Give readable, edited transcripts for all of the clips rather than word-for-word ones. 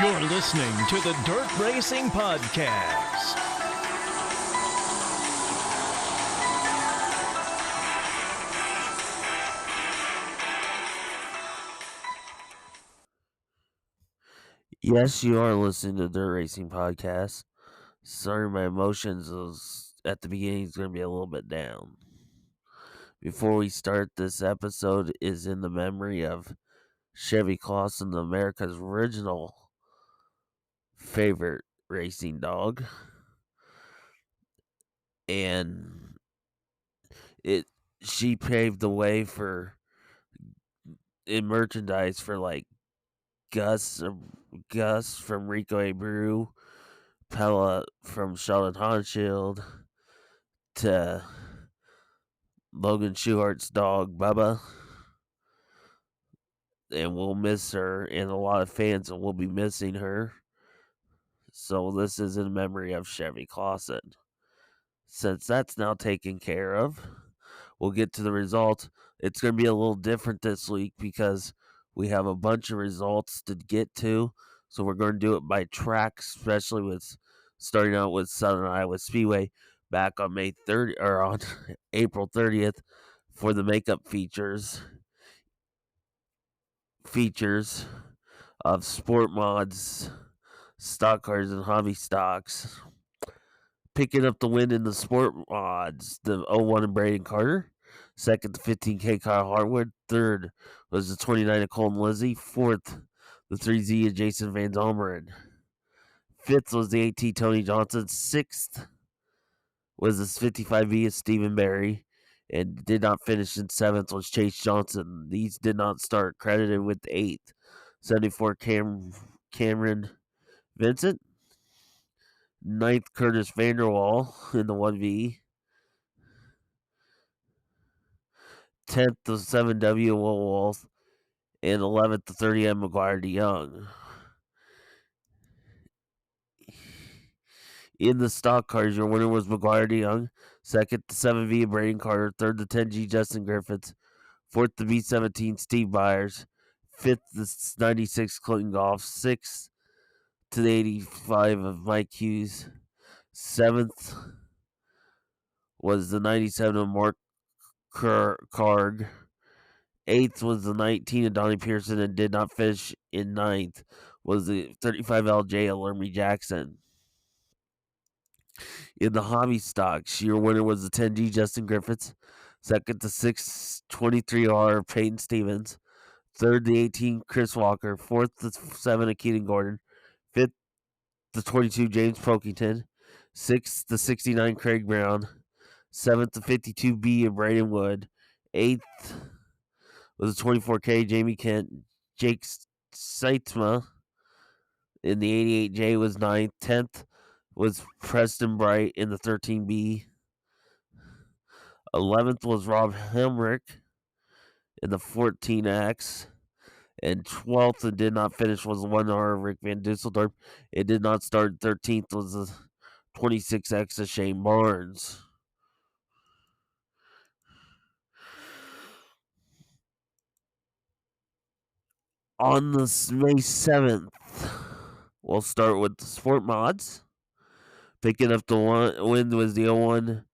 You're listening to the Dirt Racing Podcast. Yes, you are listening to the Dirt Racing Podcast. Sorry, my emotions was at the beginning is going to be a little bit down. Before we start, this episode is in the memory of Chevy Clausen, America's original favorite racing dog, and it she paved the way for in merchandise for like Gus from Rico Abreu, Pella from Sheldon Hanschild, to Logan Schuhart's dog Bubba, and we'll miss her, and a lot of fans will be missing her. So this is in memory of Chevy Clausen. Since that's now taken care of, we'll get to the results. It's going to be a little different this week because we have a bunch of results to get to. So we're going to do it by track, especially with starting out with Southern Iowa Speedway back on May 30 or on April 30th for the makeup features of sport mods, stock cars, and hobby stocks. Picking up the win in the sport mods, the 01 of Braden Carter. Second, the 15K Kyle Harwood. Third was the 29 of Colton Lizzie. Fourth, the 3Z of Jason Van Zomeren. Fifth was the AT Tony Johnson. Sixth was the 55B of Stephen Barry. And did not finish in seventh was Chase Johnson. These did not start credited with eighth. 74 Cameron Vincent. Ninth, Curtis Vanderwall in the 1V. 10th, the 7W Will Wolf. And 11th, the 30M McGuire DeYoung. In the stock cars, your winner was McGuire DeYoung. Second, the 7V Braden Carter. Third, the 10G Justin Griffiths. Fourth, the B17 Steve Byers. Fifth, the 96 Clinton Goff. Sixth, to the 85 of Mike Hughes. Seventh was the 97 of Mark Karg. Eighth was the 19 of Donnie Pearson, and did not finish in ninth was the 35 LJ of Lermy Jackson. In the hobby stocks, your winner was the 10G Justin Griffiths. Second, the 623R Peyton Stevens. Third, the 18 Chris Walker. Fourth, the 7 of Keaton Gordon. Fifth, the 22 James Pokington. Sixth, the 69 Craig Brown. Seventh, the 52B of Braden Wood. Eighth was the 24K Jamie Kent. Jake Seitzma in the 88J was ninth. 10th was Preston Bright in the 13B. 11th was Rob Hemrick in the 14X. And 12th and did not finish was the 1R Rick Van Dusseldorp. It did not start. 13th was the 26X of Shane Barnes. On this May 7th, we'll start with the sport mods. Picking up the win was the 01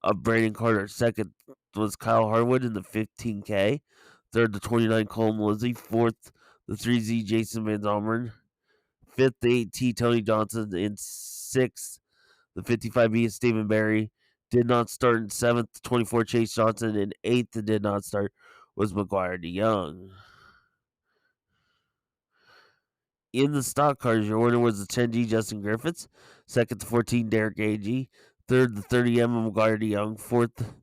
of Braden Carter. Second was Kyle Harwood in the 15K. Third, the 29 Colton Lizzie. Fourth, the 3Z Jason Van Zomeren. Fifth, the 8T Tony Johnson. And sixth, the 55B of Stephen Barry. Did not start in seventh, the 24 Chase Johnson. And eighth, that did not start, was McGuire DeYoung. In the stock cars, your winner was the 10G Justin Griffiths. Second, the 14 Derek Agee. Third, the 30M of McGuire DeYoung. Fourth,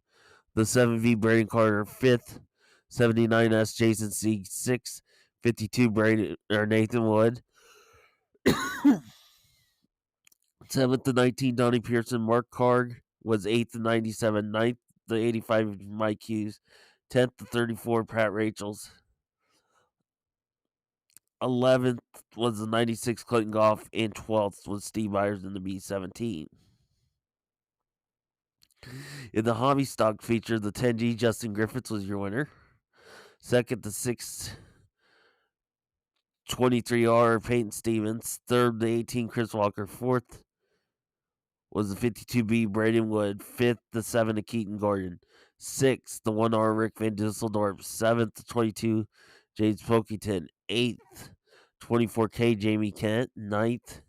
the 7V Braden Carter. Fifth, 79S Jason Sieg. Sixth, 52 Nathan Wood. Seventh, the 19 Donnie Pearson. Mark Karg was eighth, the 97. Ninth, the 85 Mike Hughes. 10th, the 34 Pat Rachels. 11th was the 96 Clinton Goff, and 12th was Steve Byers in the B17. In the hobby stock feature, the 10G Justin Griffiths was your winner. Second, the 6 23R Peyton Stevens. Third, the 18 Chris Walker. Fourth was the 52B Braden Wood. Fifth, the 7 to Keaton Gordon. Sixth, the 1R Rick Van Dusseldorp. Seventh, the 22 James Pokington. Eighth, 24K Jamie Kent. Ninth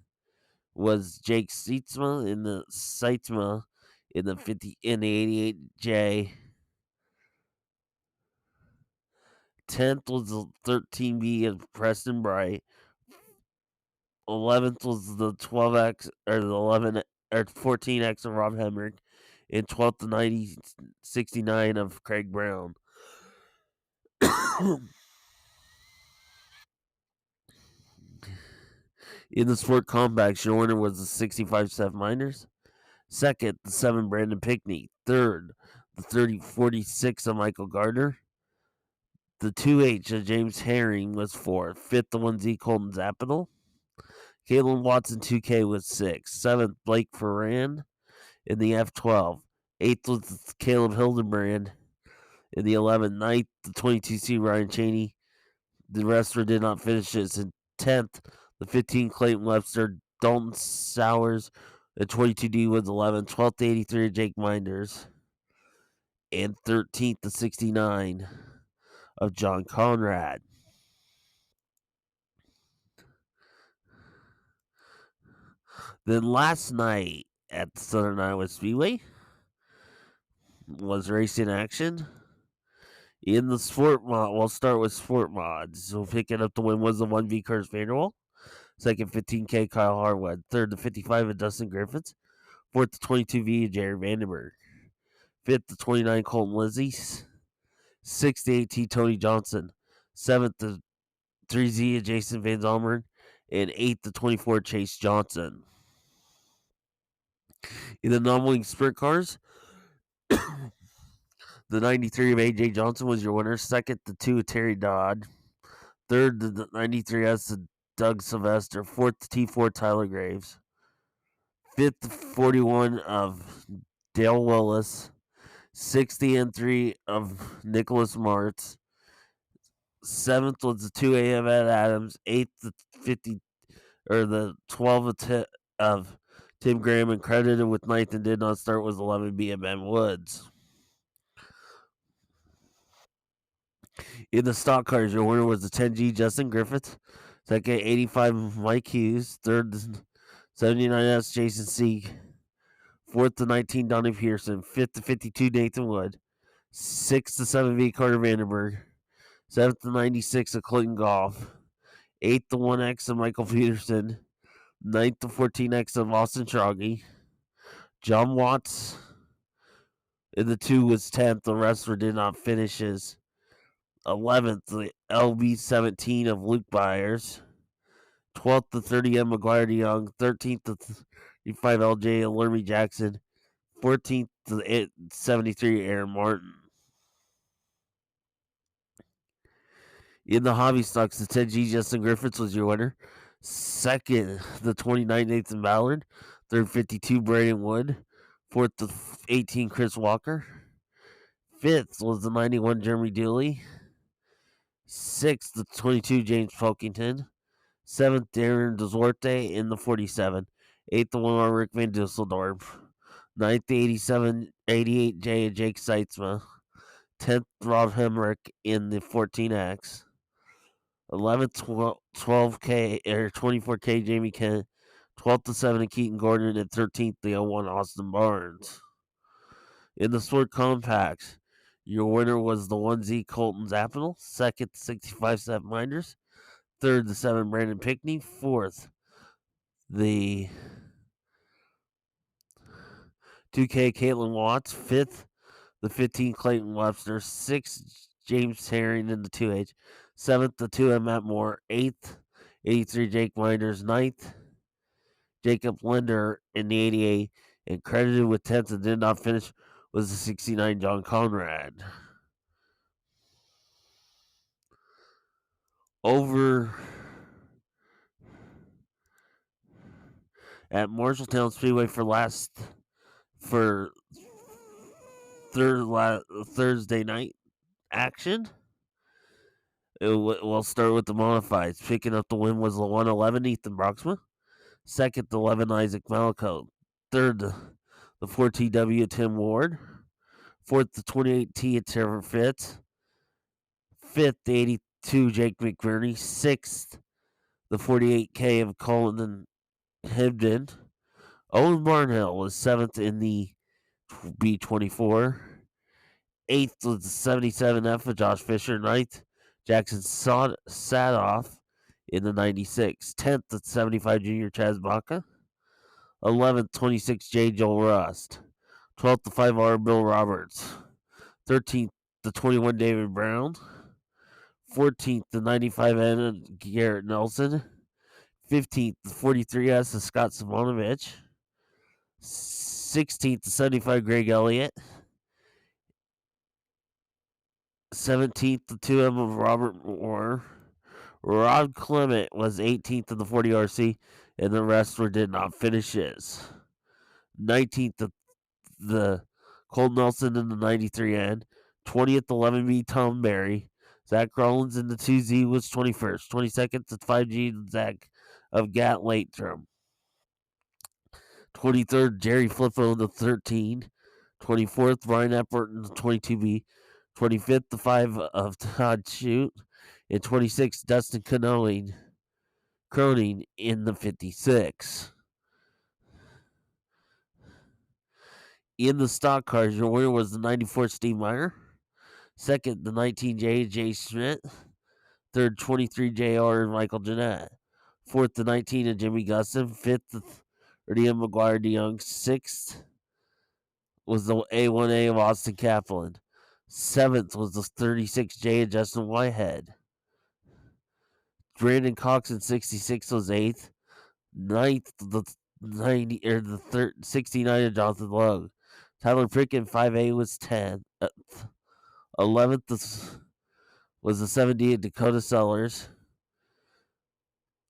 was Jake Seitzma in the 88J. 10th was the 13B of Preston Bright. 11th was the 12X or the 11 or 14X of Rob Hemrick. And 12th the 9069 of Craig Brown. In the sport compacts, your winner was the 65 Seth Miners. Second, the 7 Brandon Pickney. Third, the 3046 of Michael Gardner. The 2H of James Herring was 4th. Fifth, the 1Z Colton Zappital. Caitlin Watson 2K was 6th. 7th, Blake Ferran in the F12. 8th was Caleb Hildenbrand in the 11th. 9th, the 22C Ryan Cheney. The rest did not finish it. And 10th, the 15 Clayton Webster. Dalton Sowers. The 22D was 11th. 12th, the 83 Jake Minders. And 13th, the 69 of John Conrad. Then last night at the Southern Iowa Speedway was racing action. In the sport mod, we'll start with sport mods. So picking up the win was the 1V Curtis Vanderwall. Second, 15K Kyle Harwood. Third, the 55 of Dustin Griffiths. Fourth, the 22V of Jared Vandenberg. Fifth, the 29 Colton Lizzies. Sixth, the 18 Tony Johnson. Seventh, the 3Z of Jason Van Zomeren. And eighth, the 24 Chase Johnson. In the non-wing sprint cars, the 93 of AJ Johnson was your winner. Second, the 2 of Terry Dodd. Third, the 93S of Doug Sylvester. Fourth, the T4 Tyler Graves. Fifth, the 41 of Dale Willis. Sixth, the N3 of Nicholas Martz. Seventh was the 2A of Ed Adams. Eighth, the 50 or the 12 of Tim Graham, and credited with ninth and did not start was 11B of Ben Woods. In the stock cars, your winner was the 10G Justin Griffith. Second, 85 Mike Hughes. Third, 79S Jason Sieg. Fourth, the 19 Donnie Pearson. Fifth, the 52 Nathan Wood. Sixth, the 7V Carter Vandenberg. Seventh, the 96 of Clinton Goff. Eighth, the 1X of Michael Peterson. Ninth, the 14X of Austin Troggy. John Watts in the 2 was 10th. The rest did not finish his 11th, the LB17 of Luke Byers. 12th, the 30M McGuire DeYoung. 13th, the 35 LJ of Lermy Jackson. 14th, the 73 Aaron Martin. In the hobby stocks, the 10G Justin Griffiths was your winner. Second, the 29 Nathan Ballard. Third, 52 Braden Wood. Fourth, the 18 Chris Walker. Fifth was the 91 Jeremy Dooley. Sixth, the 22 James Pilkington. Seventh, Darren Desorte in the 47. Eighth, the 1R Rick Van Dusseldorp. Ninth, the 88 J of Jake Seitzma. 10th, Rob Hemrick in the 14X. 11th, 12K or 24K Jamie Kent. 12th to 7 of Keaton Gordon. And 13th, the 01 Austin Barnes. In the sport compacts, your winner was the 1Z Colton Zappital. Second, 65 Seth Minders. Third, the 7 Brandon Pickney. Fourth, the 2K Caitlin Watts. Fifth, the 15 Clayton Webster. Sixth, James Herring in the 2H. Seventh, the 2M Matt Moore. Eighth, 83 Jake Minders. Ninth, Jacob Linder in the 88. And credited with 10th and did not finish was the 69 John Conrad. Over at Marshalltown Speedway for Thursday night action. We'll start with the modifieds. Picking up the win was the 111 Ethan Broxma. Second, the 11 Isaac Malco. Third, the 4TW Tim Ward. Fourth, the 28T Trevor Fitz. Fifth, the 82 Jake McBurney. Sixth, the 48K of Colin Hibden. Owen Barnhill was seventh in the B24. Eighth was the 77F of Josh Fisher. Ninth, Jackson Sadoff in the 96. 10th, the 75 Junior Chaz Baca. 11th, 26 J. Joel Rust. 12th, the 5R Bill Roberts. 13th, the 21 David Brown. 14th, the 95N Garrett Nelson. 15th, the 43S of Scott Simonovich. 16th, the 75 Greg Elliott. 17th, the 2M of Robert Moore. Rod Clement was 18th in the 40 RC, and the rest did not finishes. 19th, the Cole Nelson in the 93N. 20th, 11B Tom Berry. Zach Rollins in the 2Z was 21st. 22nd, the 5G Zach of Gat Laterum. 23rd, Jerry Flippo in the 13. 24th, Brian Epworth in the 22B. 25th, the 5 of Todd Shute. And 26th, Dustin Cronin in the 56. In the stock cars, your winner was the 94 Steve Meyer. Second, the 19 J. Schmidt. Third, 23 JR and Michael Jeanette. Fourth, the 19 of Jimmy Gustin. Fifth, the 30 of McGuire DeYoung. Sixth was the A1A of Austin Kaplan. Seventh was the 36J of Justin Whitehead. Brandon Cox in 66 was eighth. Ninth, the 69 of Jonathan Logue. Tyler Prickett 5A was 10th. 11th was the 70 of Dakota Sellers.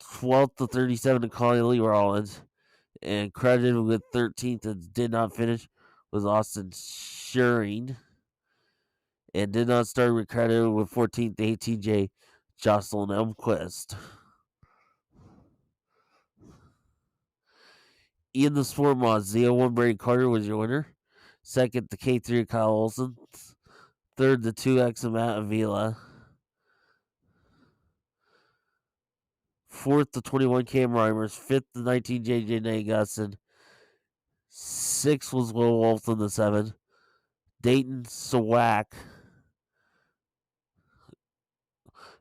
12th to 37 of Connie Lee Rollins. And credited with 13th and did not finish was Austin Schuring. And did not start with credited with 14th ATJ Jocelyn Elmquist. In the sport mods, the 01 Brady Carter was your winner. Second, the K3 of Kyle Olson. Third, the 2X of Matt Avila. Fourth, the 21 Cam Reimers. Fifth, the 19 JJ Nate Gustin. Sixth was Will Wolf in the 7. Dayton Sawack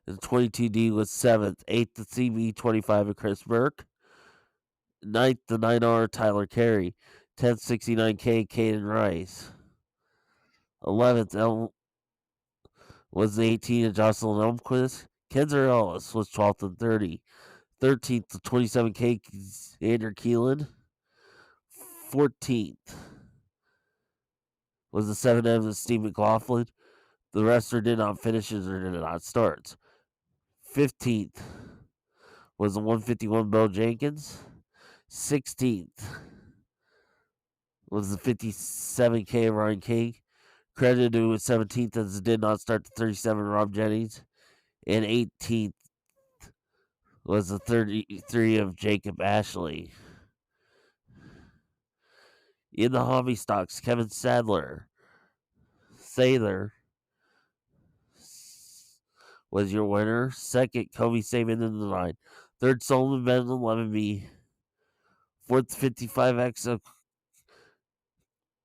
in 22D was 7th. 8th, the CB25 of Chris Burke. 9th, the 9R Tyler Carey. 10th, 69K Caden Rice. 11th, was the 18 of Jocelyn Elmquist. Kenzer Ellis was 12th and 30. 13th, the 27K Andrew Keelan. 14th was the 7M of Steve McLaughlin. The rest did not finishes or did not starts. 15th was the 151 Bill Jenkins. 16th was the 57K Ryan King. Credited with 17th as did not start the 37 Rob Jennings. And 18th was the 33 of Jacob Ashley. In the hobby stocks, Kevin Thaler was your winner. Second, Kobe Saban in the 9. Third, Solomon Bennett 11B. Fourth, 55X of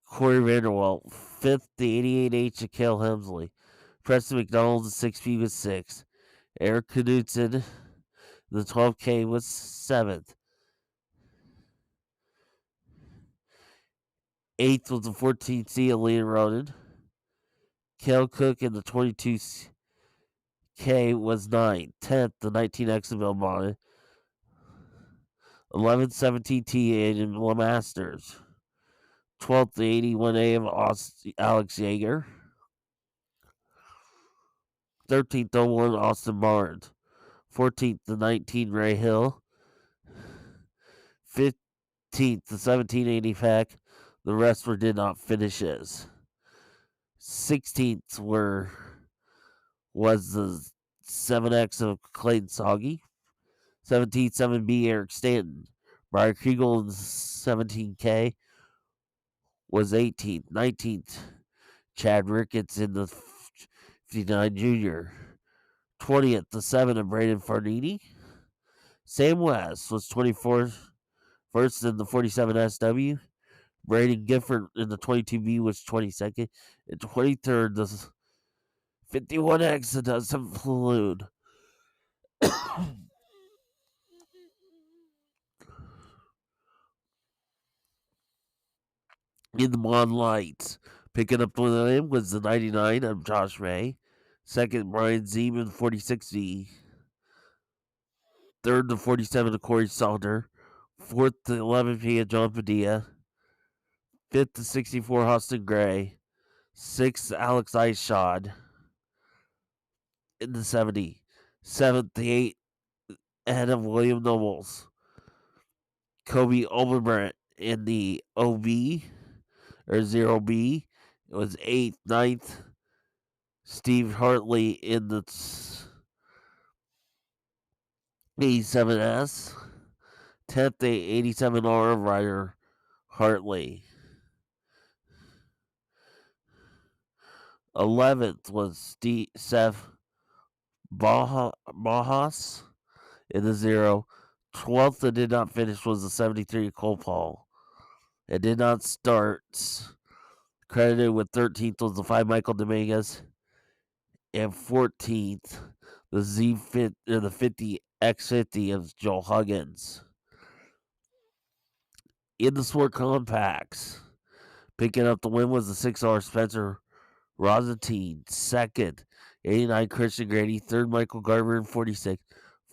Corey Vanderwalt. Fifth, the 88H of Cale Hemsley. Preston McDonald, the 6B was 6th. Eric Knudsen, the 12K was 7th. 8th was the 14C of Leon Roden. Cale Cook in the 22K was 9th. 10th, the 19X of Bill Bonnet. 11th, 17T in LeMasters. 12th, the 81A of Alex Yeager. 13th, the 01 Austin Barnes. 14th, the 19 Ray Hill. 15th, the 1780 Pack. The rest did not finishes. 16th was the 7X of Clayton Soggy. 17 7B Eric Stanton. Brian Kriegel in 17K was 18th. 19th, Chad Ricketts in the 59 Junior. 20th, the 7 of Brandon Farnini. Sam West was 24th, first in the 47 SW. Braden Gifford in the 22B was 22nd. And 23rd, the 51X of Dustin Falloon. In the Mon Lights, picking up the name was the 99 of Josh Ray. Second, Brian Zeman, 46V. Third, the 47 of Corey Saunders. Fourth, the 11P of John Padilla. Fifth, the 64 Austin Gray. Sixth, Alex Ishod in the 70. Seventh, the 8 ahead of William Nobles. Kobe Oberbrandt in the OB or 0B. It was 8th, 9th. Steve Hartley in the 87S. 10th, the 87R Ryder Hartley. 11th was Seth Bajas in the 0. 12th that did not finish was the 73 Cole Paul. It did not start. Credited with 13th was the 5 Michael Dominguez. And 14th, the 50 X50 of Joel Huggins. In the Sport Compacts, picking up the win was the 6R Spencer Rosentine. Second, 89 Christian Grady. Third, Michael Garber in 46.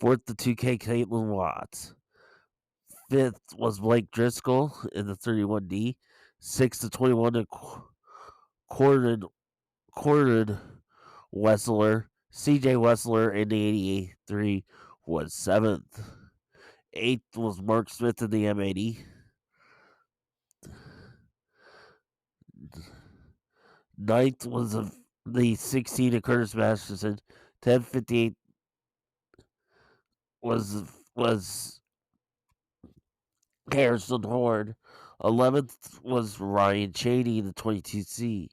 Fourth, the 2K Caitlin Watts. Fifth was Blake Driscoll in the 31D. Sixth, the 21 Corden Wessler. CJ Wessler in the 83 was 7th. 8th was Mark Smith in the M80. 9th was the 16 of Curtis Masterson. 1058 was Harrison Horn. 11th was Ryan Cheney in the 22C.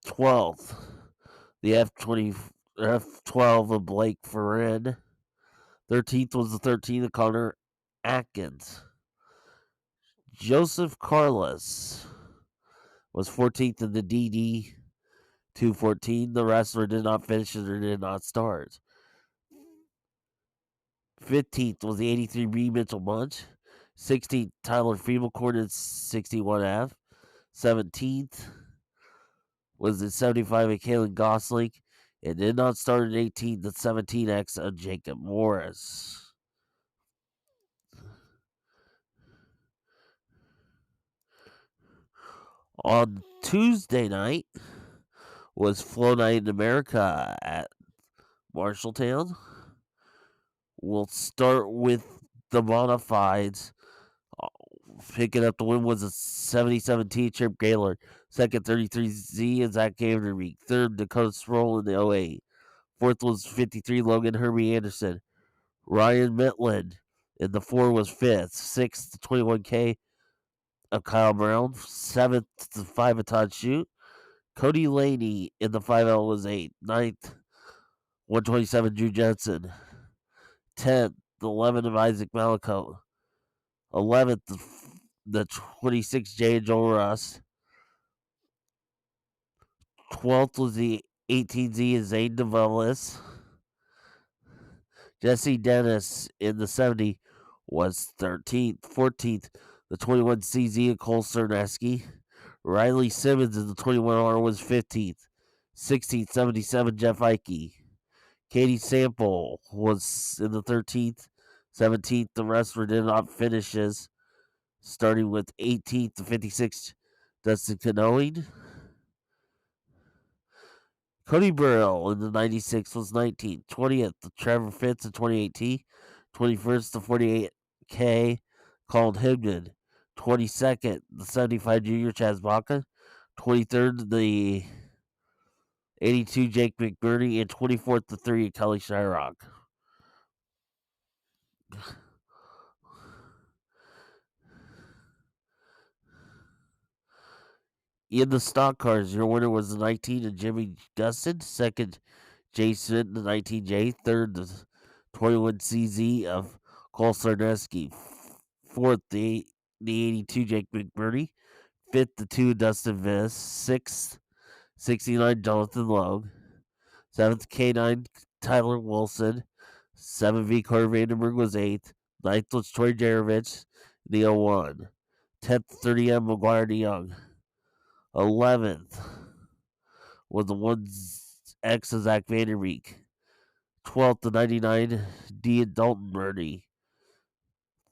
12th, the F12 of Blake Ferrin. 13th was the 13 of Connor Atkins. Joseph Carlos was 14th in the DD 214. The wrestler did not finish or did not start. 15th was the 83B Mitchell Bunch. 16th, Tyler Feeblecourt in 61F. 17th was the 75 of Kalen Gosling. It did not start at 18th, the 17X of Jacob Morris. On Tuesday night was Flow Night in America at Marshalltown. We'll start with the Bonafides. Picking up the win was a 77T Chip Gaylord. Second, 33Z and Zach Gaverbeek. Third, Dakota Sproul in the 08. Fourth was 53 Logan Herbie Anderson. Ryan Mitland in the 4 was 5th. 6th, 21K of Kyle Brown. 7th, the 5 of Todd Shute. Cody Laney in the 5L was 8th. 9th, 127 Drew Jensen. 10th, the 11 of Isaac Malico. 11th, the 26 J and Joel Russ. 12th was the 18Z of Zane DeVellis. Jesse Dennis in the 70 was 13th. 14th, the 21 CZ of Cole Cerneski. Riley Simmons in the 21R was 15th. 16th, 77 Jeff Ike. Katie Sample was in the 13th. 17th, the wrestler did not finishes. Starting with 18th to 56, Dustin Canoeing. Cody Burrell in the 96 was 19th. 20th, the Trevor Fitz in 28T. 21st, the 48K, Colin Higdon. 22nd, the 75 Junior, Chaz Baca. 23rd, the 82 Jake McBurney, and 24th to 3 Kelly Shyrock. In the stock cars, your winner was the 19 of Jimmy Gustin, second Jay Smith, the 19J, third the 21 CZ of Cole Sarneski, fourth the 82 Jake McBurney, fifth the 2 Dustin Viss, sixth 69 Jonathan Logue, seventh K9 Tyler Wilson, 7V Carter Vandenberg was eighth, ninth was Troy Jarovich, the 01, 10th 30M McGuire DeYoung, 11th was the 1X of Zach Vanderbeek, 12th to 99 D Dalton Murray,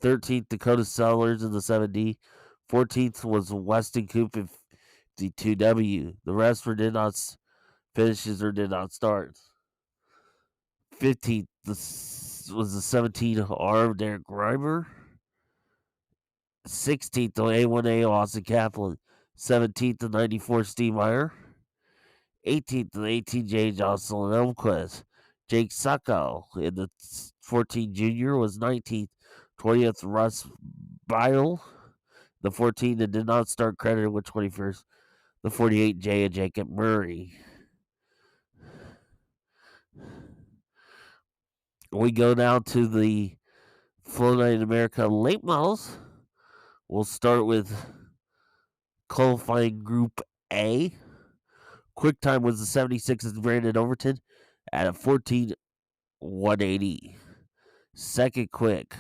13th Dakota Sellers in the 7D, 14th was Weston Coop in 52W. The rest were did not finishes or did not start. 15th was the 17R of Derek Reimer, 16th the A1A Austin Kaplan, 17th the 94 Steve Meyer, 18th the 18J Jocelyn Elmquist. Jake Sucko in the 14 Junior was 19th. 20th Russ Bile. The 14 that did not start credited with 21st. The 48 J and Jacob Murray. We go down to the Flow Night America late models. We'll start with qualifying Group A. Quick time was the 76th Brandon Overton at a 14.180. Second quick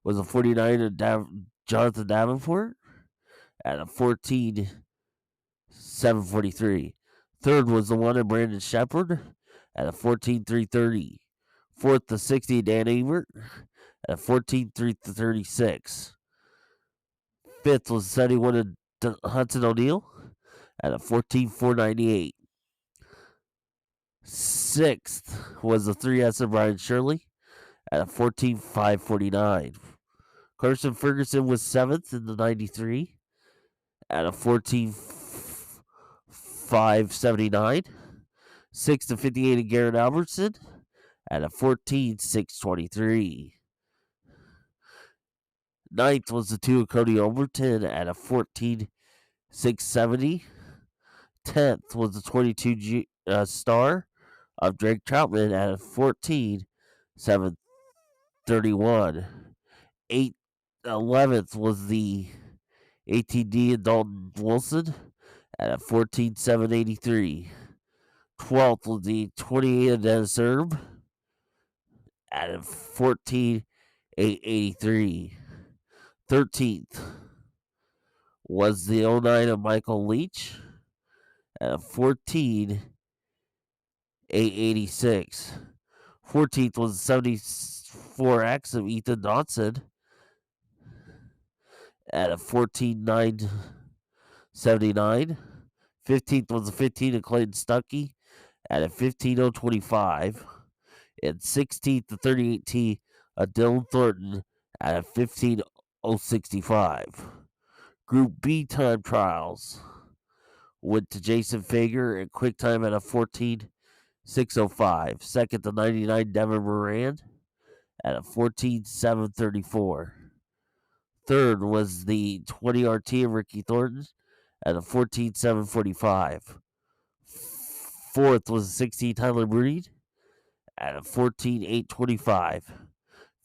was a 49 of Jonathan Davenport at a 14.743. Third was the one of Brandon Shepard at a 14.330. Fourth, the 60 Dan Ebert at a 14.336. Fifth was the 71 of Hudson O'Neill at a 14.498. Sixth was the 3S of Brian Shirley at a 14.549. Carson Ferguson was seventh in the 93 at a 14.579. Sixth to 58 of Garrett Albertson at a 14.623. Ninth was the 2 of Cody Overton at a 14.670. 10th was the 22 star of Drake Troutman at a 14.731. 11th was the ATD of Dalton Wilson at a 14.783. 12th was the 28 of Dennis Herb at a 14.883. 13th was the 09 of Michael Leach at a 14.886. 14th was the 74X of Ethan Dodson at a 14.979. 15th was the 15 of Clayton Stuckey at a 15.025. And 16th to 38T of Dylan Thornton at a 15.065. Group B time trials went to Jason Fager and quick time at a 14.605. Second to 99 Devin Moran at a 14.734. Third was the 20 RT of Ricky Thornton at a 14.745. Fourth was the 16 Tyler Breed at a 14.825.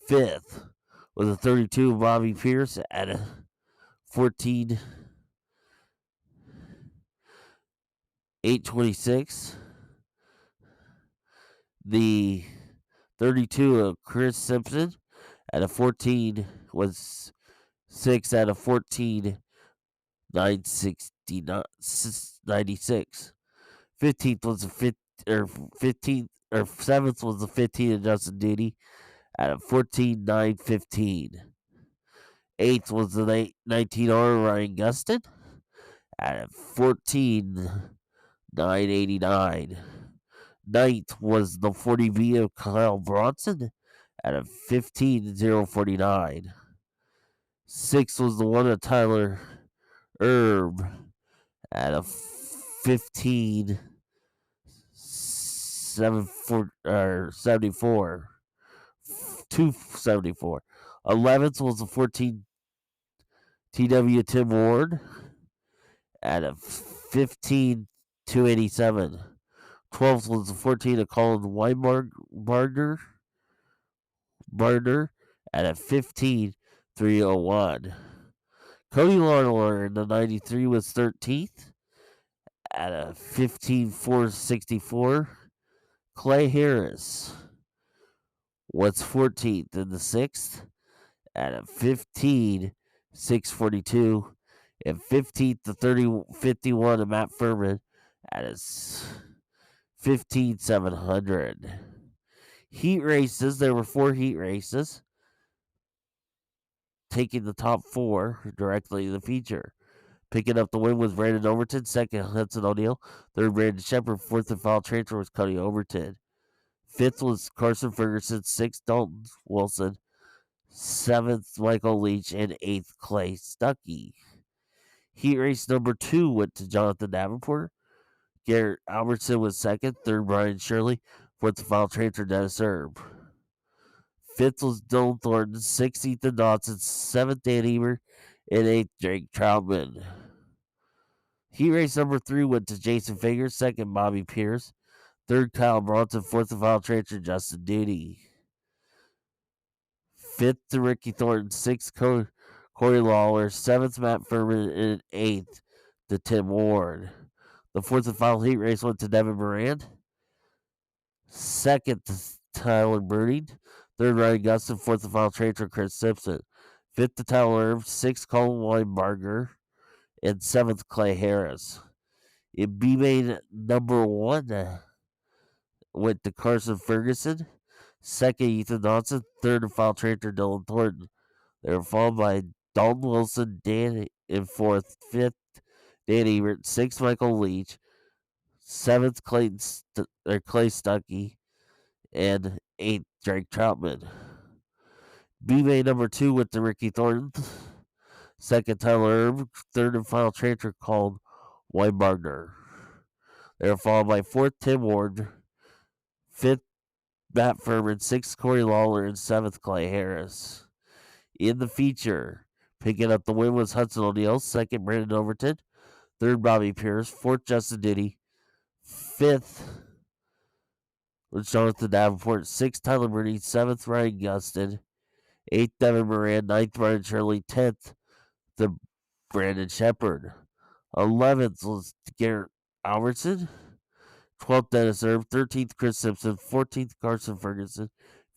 Fifth was a 32 Bobby Pierce at a 14.826. The 32 of Chris Simpson at a 14 was 6 at a 14.996. 15th was the 15th or 7th was the 15 of Justin Diddy at a 14.915. 8th was the 19R Ryan Gustin at a 14.989. 9th was the 40V of Kyle Bronson at a 15.049. 6th was the one of Tyler Herb at a 15.0 74. 274. 11th was the 14 TW Tim Ward at a 15 287. 12th was the 14 of Colin Weinbarger at a 15 301. Cody Larler in the 93 was 13th at a 15 464. Clay Harris was 14th in the 6th at a 15 642. And 15th to 51 of Matt Furman at a 15 700. Heat races, there were 4 heat races, taking the top 4 directly in the feature. Picking up the win was Brandon Overton, second Hudson O'Neill, third Brandon Shepard, fourth and final transfer was Cody Overton. Fifth was Carson Ferguson, sixth Dalton Wilson, seventh Michael Leach, and eighth Clay Stuckey. Heat race number 2 went to Jonathan Davenport. Garrett Albertson was second, third Brian Shirley, fourth and final transfer Dennis Erb. Fifth was Dylan Thornton, sixth Ethan Dodson, seventh Dan Eber, and eighth Drake Troutman. Heat race number 3 went to Jason Fager, second Bobby Pierce, third Kyle Bronson, fourth and final transfer Justin Duty. Fifth to Ricky Thornton, sixth Corey Lawler, seventh Matt Furman, and eighth to Tim Ward. The fourth and final heat race went to Devin Moran, second to Tyler Bruning, third Ryan Gustin, fourth and final transfer Chris Simpson, fifth to Tyler Irv, sixth Colin Weinbarger, and seventh Clay Harris. In B main number 1 went to Carson Ferguson, second Ethan Dodson, third and final transfer Dylan Thornton. They were followed by Dalton Wilson, Dan in fourth, fifth Dan Ebert, sixth Michael Leach, seventh Clay Stuckey, and eighth Drake Troutman. B main number 2 went to Ricky Thornton, second Tyler Erb, third and final transfer called Weinbarger. They were followed by fourth Tim Ward, fifth Matt Furman, sixth Corey Lawler, and seventh Clay Harris. In the feature, picking up the win was Hudson O'Neill, second Brandon Overton, third Bobby Pierce, fourth Justin Diddy, fifth was Jonathan Davenport, sixth Tyler Brady, seventh Ryan Gustin, eighth Devin Moran, ninth Brian Shirley, 10th the Brandon Shepard. 11th was Garrett Albertson, 12th Dennis Erb, 13th Chris Simpson, 14th Carson Ferguson,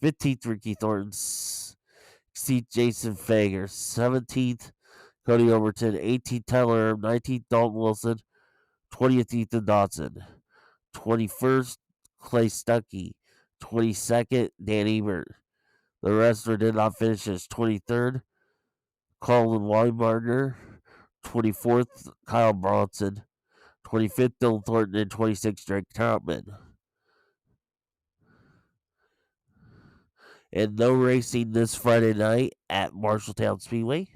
15th Ricky Thornton, 16th Jason Fager, 17th Cody Overton, 18th Tyler Erb, 19th Dalton Wilson, 20th Ethan Dodson, 21st Clay Stuckey, 22nd Dan Ebert. The rest did not finish as 23rd Colin Weinbarger, 24th Kyle Bronson, 25th Dylan Thornton, and 26th Drake Troutman. And no racing this Friday night at Marshalltown Speedway.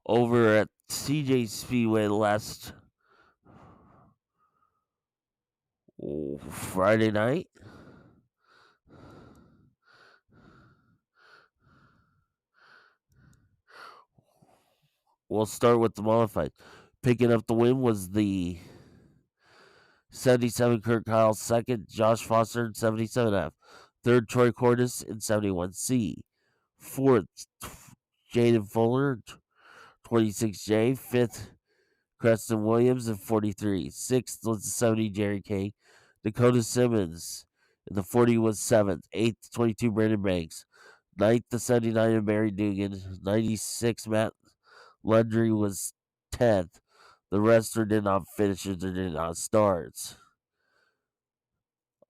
Over at CJ Speedway last Friday night. We'll start with the modified. Picking up the win was the 77 Kurt Kyle, second Josh Foster in 77F, third Troy Cordes in 71C, fourth Jaden Fuller 26J, fifth Preston Williams in 43, sixth was the 70 Jerry King, Dakota Simmons in the 40 was seventh, eighth 22 Brandon Banks, ninth the 79 Barry Dugan, 96 Matt Lundry was 10th. The rest did not finish or did not start.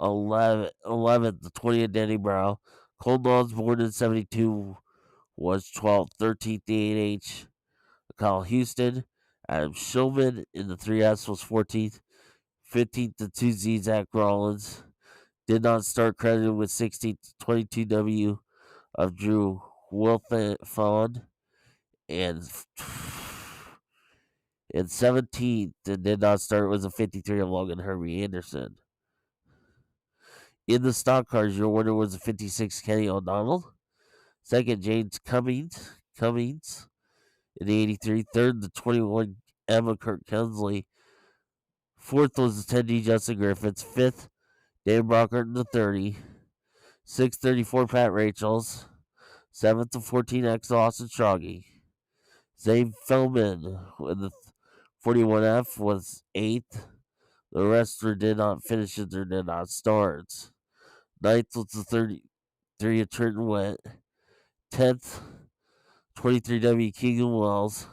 11th, the 20th Danny Brown. Colton Osborne in 72 was 12th. 13th, the 8H. Kyle Houston. Adam Shulman in the 3S was 14th. 15th to 2Z Zach Rollins. Did not start, credited with 16th to 22W of Drew Wilfond. And 17th and did not start was a 53 of Logan Herbie Anderson. In the stock cars, your winner was a 56 Kenny O'Donnell. Second, James Cummings in the 83. Third, the 21 Emma Kirk Kensley. Fourth was the 10D Justin Griffiths. Fifth, Dave Brockert in the 30. 634 Pat Rachels. 7th to 14X Austin Stroggy. Zane Feldman in the 41F was 8th. The rest did not finish it or did not start. 9th was the 33 of Trenton Went. 10th, 23W Keegan Wells.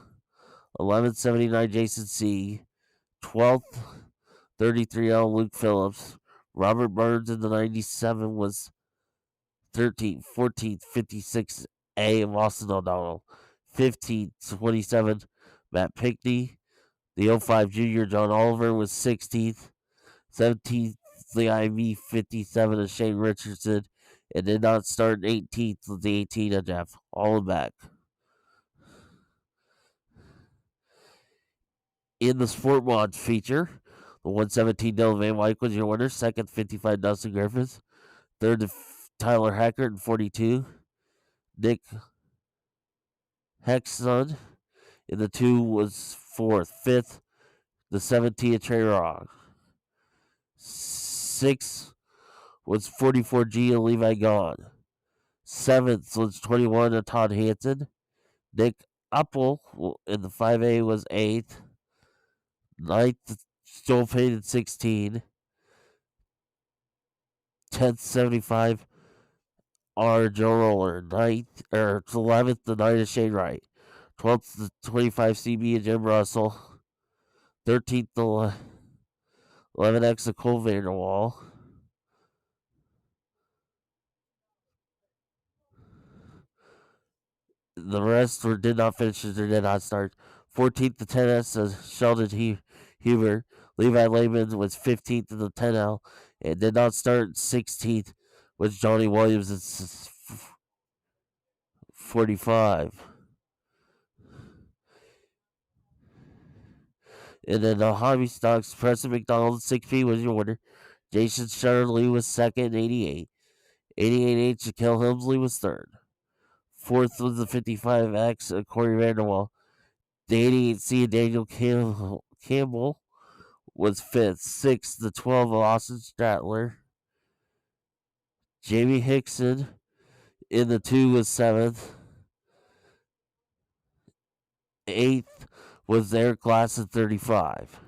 1179 Jason C. 12th, 33L Luke Phillips. Robert Burns in the 97 was 13th. 14th, 56A of Austin O'Donnell. 15th, 27 Matt Pickney. The 05 Junior John Oliver was 16th. 17th, the IV 57 of Shane Richardson. And did not start 18th with the 18 of Jeff Hollenbeck. In the Sport Mods feature, the 117 Dylan Van Wyk was your winner. Second, 55 Dustin Griffith. Third, Tyler Hackert in 42. Nick Hexson in the 2 was fourth. Fifth, the 17 of Trey Rock. 6th was 44G of Levi Gone. 7th was 21 of Todd Hanson. Nick Uppel in the 5A was 8th. 9th, Joel Payne in 16. 10th, 75 R. Joe Roller. 11th, the 9 of Shane Wright. 12th, the 25 CB of Jim Russell. 13th, the 11X of Cole Vanderwall. The rest did not finish or did not start. 14th, the 10S of Sheldon Huber. Levi Lehman was 15th in the 10L and did not start. 16th was Johnny Williams at 45. And then the Hobby Stocks, Preston McDonald, 6P was your winner. Jason Shutterly was second, 88. 88H, Shaquille Helmsley was third. Fourth was the 55X of Corey Vanderwall. The 88C of Daniel Campbell was fifth. Sixth, the 12 of Austin Stratler. Jamie Hickson in the 2 was seventh. 8th was their class of 35.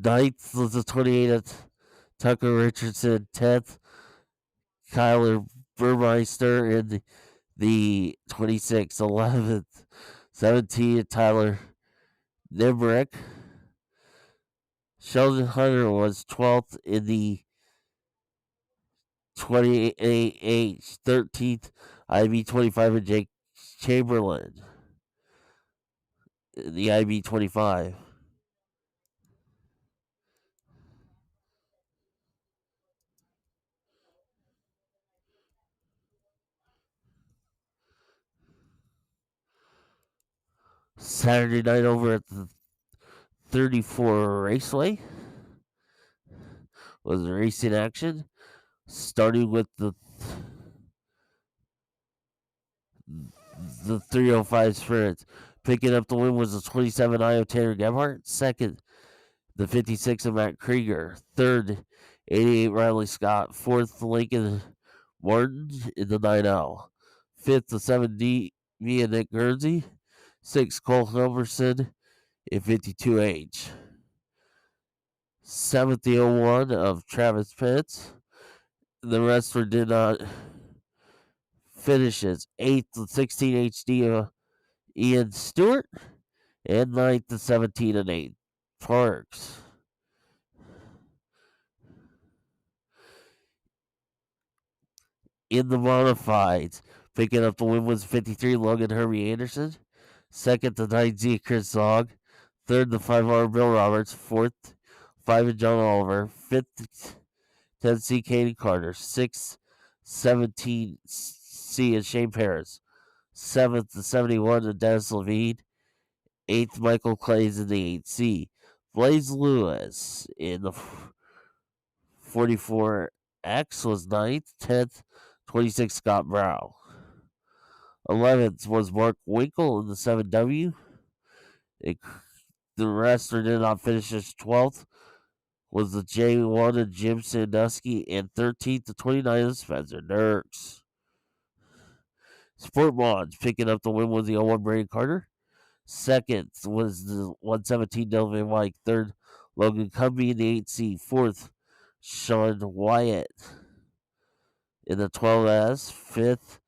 9th was the 28 of Tucker Richardson. 10th, Kyler Burmeister in the 26. 11th, 17, Tyler Nimbrick. Sheldon Hunter was 12th in the 28H. 13th, IB 25 and Jake Chamberlain in the IB 25. Saturday night over at the 34 Raceway was racing action, starting with the 305 sprints. Picking up the win was the 27 Io Tanner Gebhardt. Second, the 56 of Matt Krieger. Third, 88 Riley Scott. Fourth, Lincoln Martin in the 9L. Fifth, the 7D Mia Nick Guernsey. Sixth, Cole Hilverson in 52H. Seventh, the 01 of Travis Pitts. The rest did not finishes. Eighth, the 16 HD of Ian Stewart. And ninth, the 17 and 8 Parks. In the modifieds, picking up the win was 53 Logan Herbie Anderson. Second, the 9Z Chris Zog. Third, the 5R Bill Roberts. Fourth, 5 John Oliver. Fifth, 10C Katie Carter. Sixth, 17C and Shane Paris. Seventh, the 71 and Dennis Levine. Eighth, Michael Clays in the 8C. Blaze Lewis in the 44X was ninth. 10th, 26 Scott Brow. 11th was Mark Winkle in the 7W. The rest did not finish as 12th was the J1 and Jim Sandusky, and 13th to 29th Spencer Dirks. Sport Mods picking up the win was the 01 Brandon Carter. Second was the 117 Delvin Mike. Third, Logan Cumby in the 8C. Fourth, Sean Wyatt in the 12S. Fifth,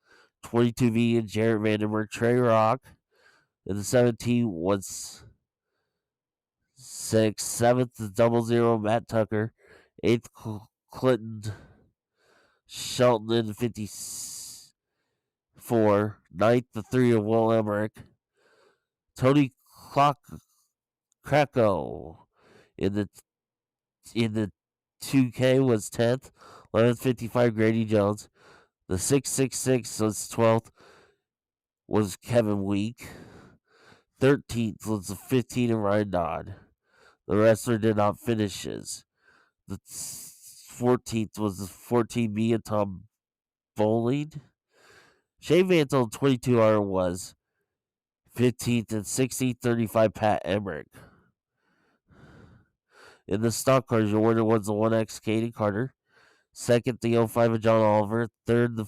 22V and Jarrett Vandenberg. Trey Rock in the 17 was sixth. Seventh, the 00 Matt Tucker. Eighth, Clinton Shelton in the 54. Ninth, the 3 of Will Emmerich. Tony Krakow in the 2K was 10th. 11th, 55 Grady Jones. The 666 was 12th was Kevin Week. 13th was the 15 of Ryan Dodd. The wrestler did not finishes. The 14th was the 14B and Tom Bowling. Shane Mantle 22R was 15th and 16th, 35 Pat Emmerich. In the stock cars, your winner was the 1X Katie Carter. Second, the 05 of John Oliver. Third, the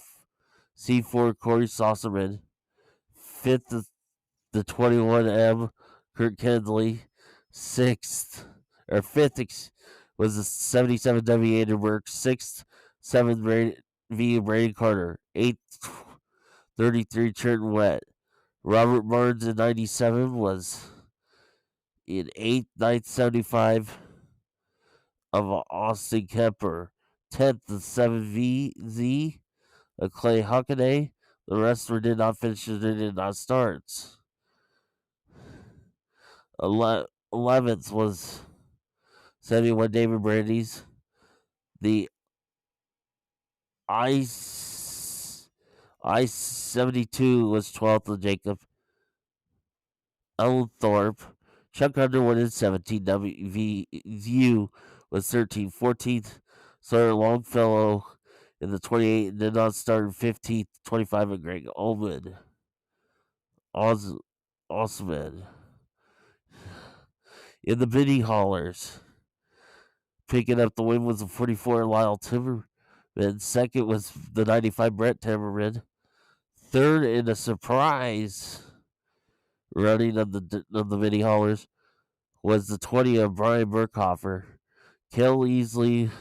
C4 Corey Saucerman. Fifth, the 21M Kurt Kendley. Fifth was the 77W Andrew Burke. Sixth, 7th V Brady Carter. Eighth, 33 Trenton Wett. Robert Barnes in 97 was in 8th, 9th, 75 of Austin Kemper. 10th, the 7VZ of Clay Huckaday. The rest did not finish and did not start. 11th was 71 David Brandy's. The I-72 was 12th of Jacob Elthorpe. Chuck Underwood in 17. WVU was 13. 14th, Sawyer Longfellow in the 28 and did not start in 15th, 25 of Greg Ullman. Osman. In the mini haulers, picking up the win was the 44 Lyle Timmerman. Second was the 95 Brett Timmerman. Third in a surprise running of the mini haulers was the 20 of Brian Burkhofer. Kel Easley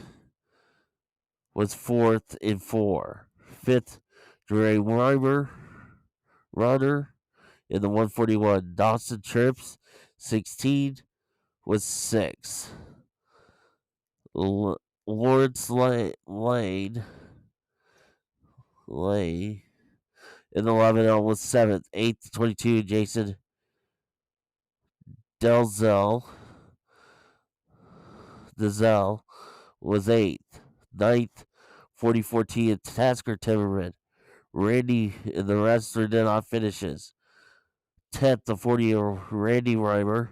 was fourth in 4. Fifth, Dre Reimer runner in the 141. Dawson Trips, 16, was 6. Lawrence Lane in the 11L was 7th. 8th, 22, Jason Delzell was 8th. 9th, 44T and Tasker Timmerman. Randy and the rest did not finishes. 10th, the 40 Randy Reimer.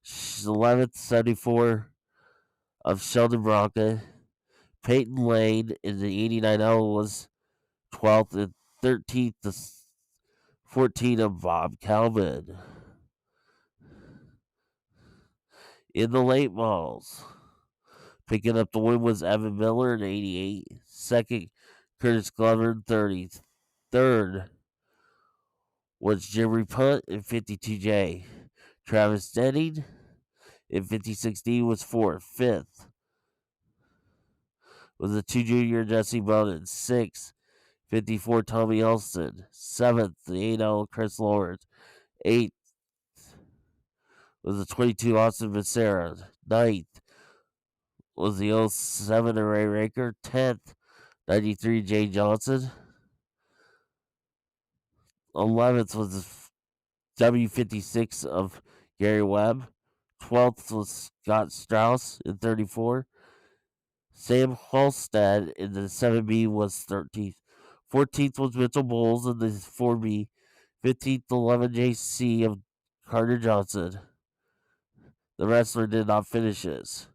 11th, 74 of Sheldon Bronca. Peyton Lane in the 89L was 12th, and 13th, the 14 of Bob Calvin. In the late models, picking up the win was Evan Miller in 88. Second, Curtis Glover in 30. Third was Jerry Punt in 52J. Travis Denning in 56D was 4th. 5th was the 2 junior Jesse Bowden. 6th, 54 Tommy Elston. 7th, the 8L Chris Lawrence. 8th was the 22 Austin Becerra. 9th was the 07 Ray Raker. 10th, 93 Jay Johnson. 11th was the W56 of Gary Webb. 12th was Scott Strauss in 34. Sam Halstead in the 7B was 13th. 14th was Mitchell Bowles in the 4B. 15th, 11JC of Carter Johnson. The wrestler did not finish his.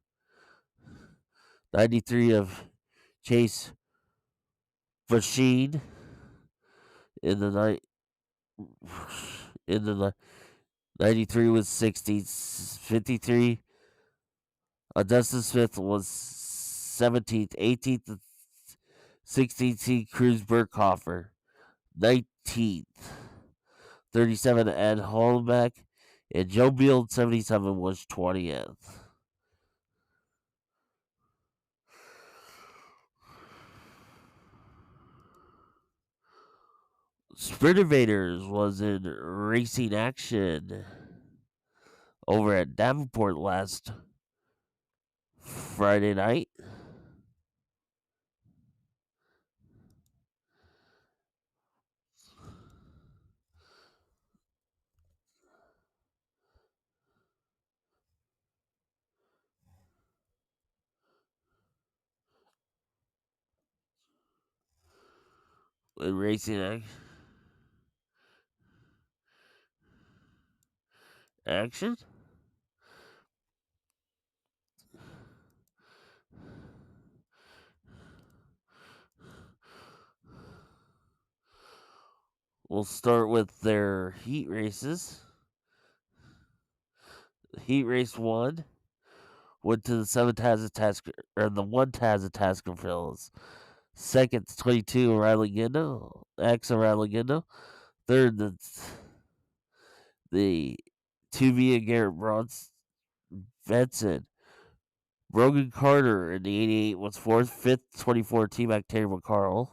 93 of Chase Machine in the night. In the 93 was 16th. 53. Dustin Smith was 17th. 18th, 16th, Cruz Burkhofer. 19th. 37, Ed Hollenbeck. And Joe Beal, 77, was 20th. Sprint Invaders was in racing action over at Davenport last Friday night. In racing action. We'll start with their heat races. Heat race 1 went to the 7 Tazatasker, or the 1 Tascafills. Second, 22, O'Reilly Gindo, X O'Reilly Gindo. Third, the 2B and Garrett Benson. Brogan Carter in the 88 was fourth. Fifth, 24, T-Mac Terry McCarl.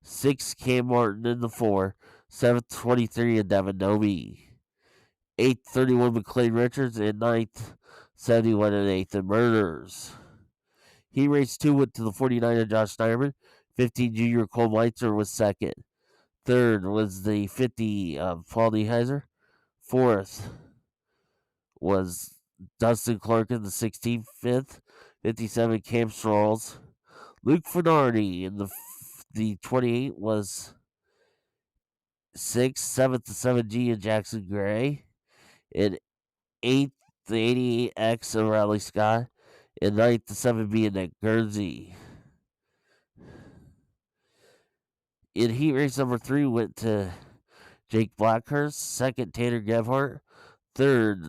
Sixth, Cam Martin in the 4. Seventh, 23, and Devin Nobi. Eighth, 31, McLean Richards. And ninth, 71 and 8th, and Murders. He race 2 went to the 49 of Josh Steyerman. 15, junior Cole Meitzer was second. Third was the 50 of Paul Nieheiser. Fourth was Dustin Clark in the 65th. 57, Cam Strolls. Luke Finardi in the 28 was 6th. 7th, the 7G, and Jackson Gray. And 8th, the 88X of Riley Scott. And 9th, the 7B, and Nick Guernsey. In heat race number 3 went to Jake Blackhurst. Second, Tanner Gebhardt. Third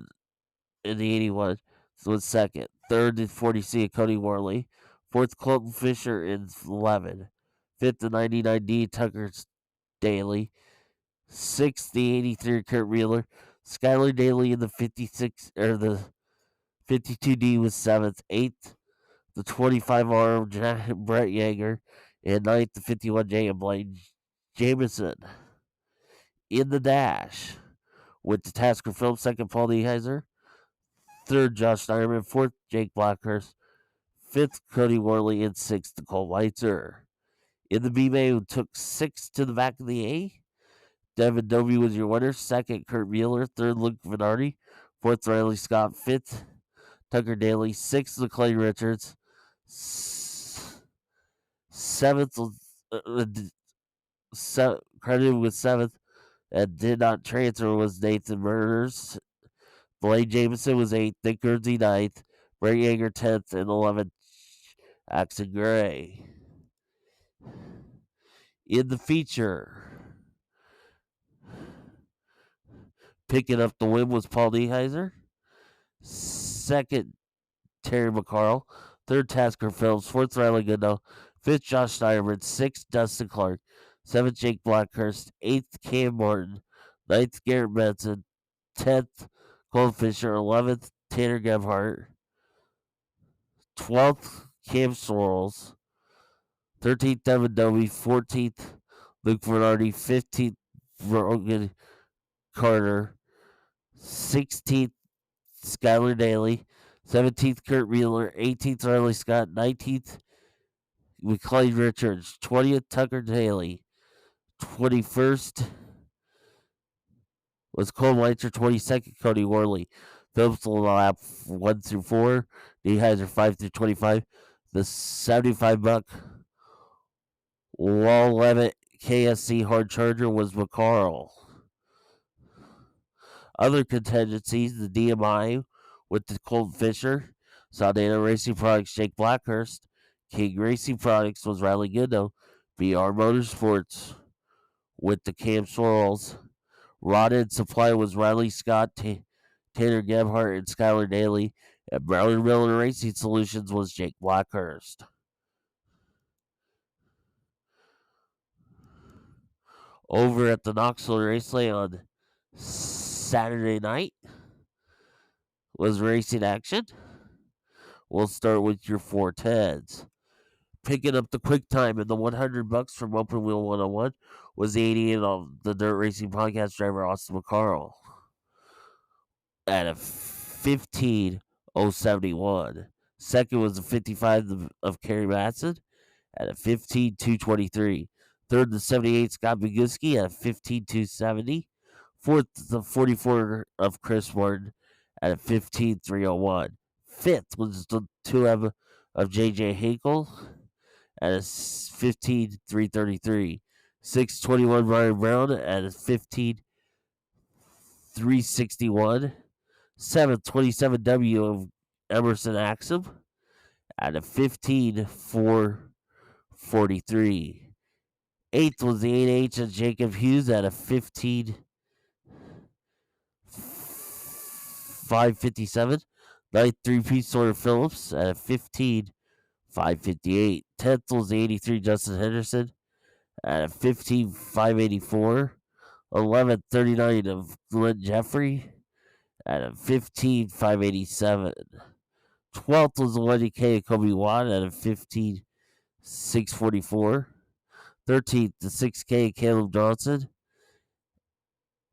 in the 81 was second. Third in 40C, Cody Worley. Fourth, Colton Fisher in 11. Fifth, the 99D, Tucker Daly. Sixth, the 83, Kurt Wheeler. Skylar Daly in the 56 or the 52D was seventh. Eighth, the 25R, Brett Yeager. And ninth, the 51J, and Blaine Jameson. In the dash with the Tasker Film. Second, Paul Nieheiser. Third, Josh Steyerman. Fourth, Jake Blackhurst. Fifth, Cody Worley. And sixth, Nicole Weitzer. In the B-May, who took 6 to the back of the A. Devin Dovey was your winner. Second, Kurt Mueller. Third, Luke Venardi. Fourth, Riley Scott. Fifth, Tucker Daly. Sixth, McLean Richards. Seventh, credited with seventh and did not transfer was Nathan Murders. Blaine Jameson was 8th. Nick Guernsey 9th. Brett Yeager 10th. And 11th, Axon Gray. In the feature, picking up the win was Paul Nieheiser. Second, Terry McCarl. Third, Tasker Phillips. Fourth, Riley Goodnow. Fifth, Josh Steyerman. Sixth, Dustin Clark. Seventh, Jake Blackhurst. Eighth, Cam Martin. Ninth, Garrett Benson. 10th, Cole Fisher. 11th, Tanner Gebhardt. 12th, Cam Sorrells. 13th, Devin Dovey. 14th, Luke Bernardi. 15th, Brogan Carter. 16th, Skylar Daly. 17th, Kurt Wheeler. 18th, Riley Scott. 19th, McLean Richards. 20th, Tucker Daly. 21st, was Cole Leitzer, 22nd, Cody Worley. Phillips will lap 1 through 4. Niehander 5 through 25. The 75 buck Wall Levitt KSC Hard Charger was McCarl. Other contingencies, the DMI with the Colton Fisher, Saldana Racing Products Jake Blackhurst, King Racing Products was Riley Goodo, BR Motorsports with the Cam Swirls, Rod Supply was Riley Scott, Tanner Gebhardt, and Skylar Daly, and Brown Miller Racing Solutions was Jake Blackhurst. Over at the Knoxville Raceway on Saturday night was racing action. We'll start with your 410s. Picking up the quick time in the 100 bucks from Open Wheel 101 was the 88 of the Dirt Racing Podcast driver Austin McCarl at a 15.071. Second was the 55 of Kerry Matson at a 15.223. Third, the 78 Scott Boguski at a 15.270. Fourth, the 44 of Chris Martin at a 15.301. Fifth was the 2 of JJ Hinkle at a 15.333. 621 Ryan Brown at a 15.361. 7th, 27W of Emerson Axum at a 15.443. 8th was the 8H of Jacob Hughes at a 15.557. 9th, 3-piece Sawyer Phillips at a 15.558. 10th was the 83 Justin Henderson at a 15.584. 11th, 39 of Glenn Jeffrey at a 15.587. 12th was the 1K of Kobe Watt at a 15.644. 13th, the 6K of Caleb Johnson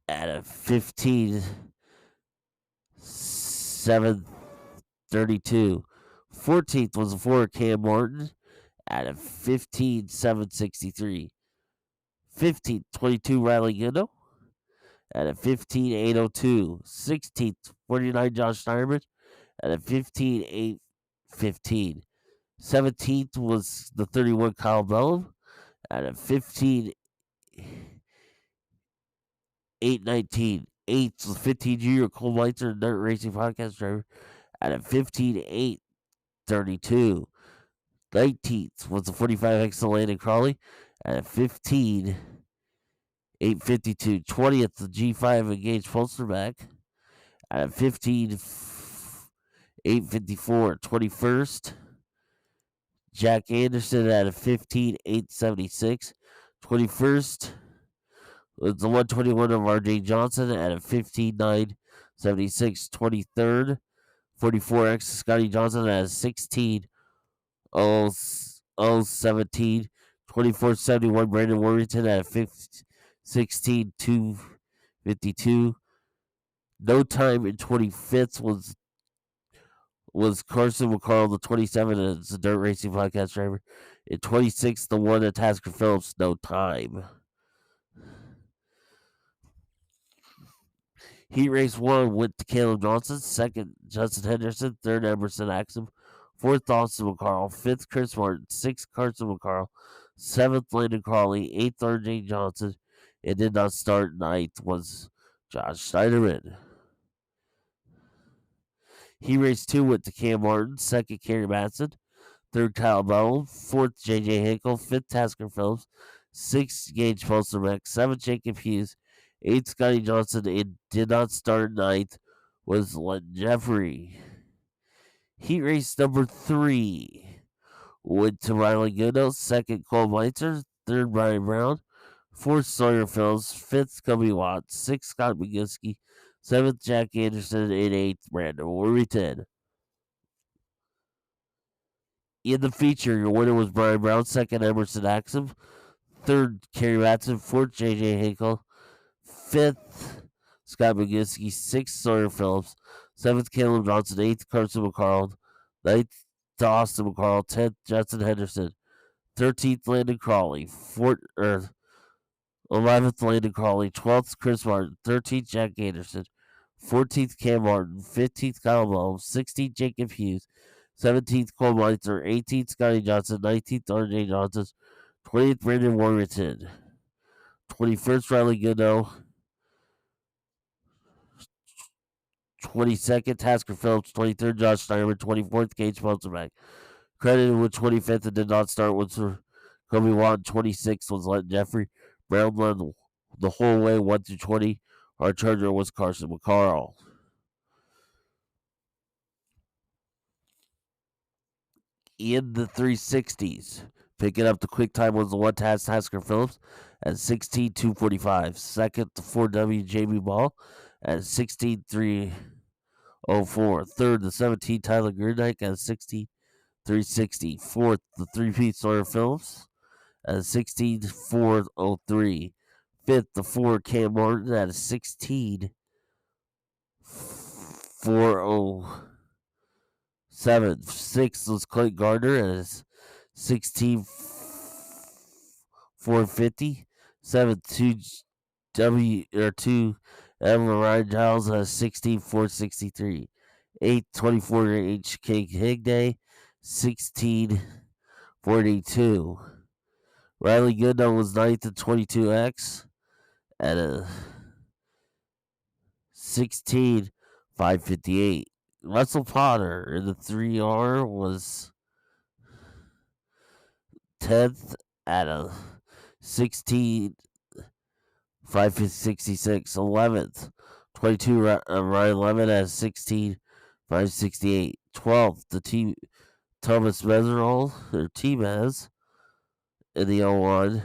at a 15.732. 14th was the 4 Cam Martin at a 15.763. 15th, 22 Riley Goodo at a 15.802. 16th, 49 Josh Steinman at a 15.815. 17th was the 31 Kyle Bellum at a 15.819. 8th was 15 junior Cole Leitzer, Dirt Racing Podcast driver at a 15.832. 19th was the 45X Landon Crawley at a 15.852. 20th, the G5 Engaged Polsterback at a 15.854. 21st, Jack Anderson at a 15.876. 21st was the 121 of RJ Johnson at a 15.976. 23rd, 44X Scotty Johnson at a 16.017. 2471 Brandon Worthington at a 16.252. No time in 25th was Carson McCarl, the 27 as the Dirt Racing Podcast driver. In 26th, the 1 at Tasker Phillips, no time. Heat race 1 went to Caleb Johnson. 2nd, Justin Henderson. 3rd, Emerson Axum. 4th, Austin McCarl. 5th, Chris Martin. 6th, Carson McCarl. 7th, Landon Crawley. 8th, RJ Johnson. It did not start. 9th was Josh Schneiderman. He raced 2 went to Cam Martin. 2nd, Kerry Matson. 3rd, Kyle Bellum. 4th, JJ Hinkle. 5th, Tasker Phillips. 6th, Gage Polsterbeck. 7th, Jacob Hughes. 8th, Scotty Johnson. It did not start. 9th was Len Jeffrey. Heat race number 3 went to Riley Goodo. 2nd, Cole Meitzer. 3rd, Brian Brown. 4th, Sawyer Phillips. 5th, Kobe Watts. 6th, Scott Boguski. 7th, Jack Anderson. And 8th, Brandon Worthington. In the feature, your winner was Brian Brown. 2nd, Emerson Axum. 3rd, Kerry Matson. 4th, JJ Hinkle. 5th, Scott Boguski. 6th, Sawyer Phillips. 7th, Caleb Johnson. 8th, Carson McCarl. 9th, Austin McCarl. 10th, Justin Henderson. 13th, Landon Crawley. 11th, Landon Crawley. 12th, Chris Martin. 13th, Jack Anderson. 14th, Cam Martin. 15th, Kyle Blow. 16th, Jacob Hughes. 17th, Cole Meitzer. 18th, Scotty Johnson. 19th, RJ Johnson. 20th, Brandon Warrington. 21st, Riley Goodnow. 22nd, Tasker Phillips. 23rd, Josh Steinerman. 24th, Gage Sponsorback. Credited with 25th and did not start was Kobe Watt. 26th was Let Jeffrey. Brown led the whole way 1 through 20. Our charger was Carson McCarl. In the 360s, picking up the quick time was the one Tasker Phillips at 16.245. Second, the 4W Jamie Ball at 16.304. Third, the 17 Tyler Gerdike at 16.360. Fourth, the 3P Sawyer Phillips at 16.403. Fifth, the 4 Cam Martin at 16.407. Sixth was Clint Gardner at 16.450. Seventh, 2 Evelyn Ryan Giles at 16.463. Eighth, 24 HK Higday, 16.482. Riley Goodnow was ninth at 22X at a 16.558. Russell Potter in the 3R was 10th at a 16.566. 11th, 22 Ryan Lemon at 16.568. 12th, the team Thomas Meserol, or T-Mez, in the 01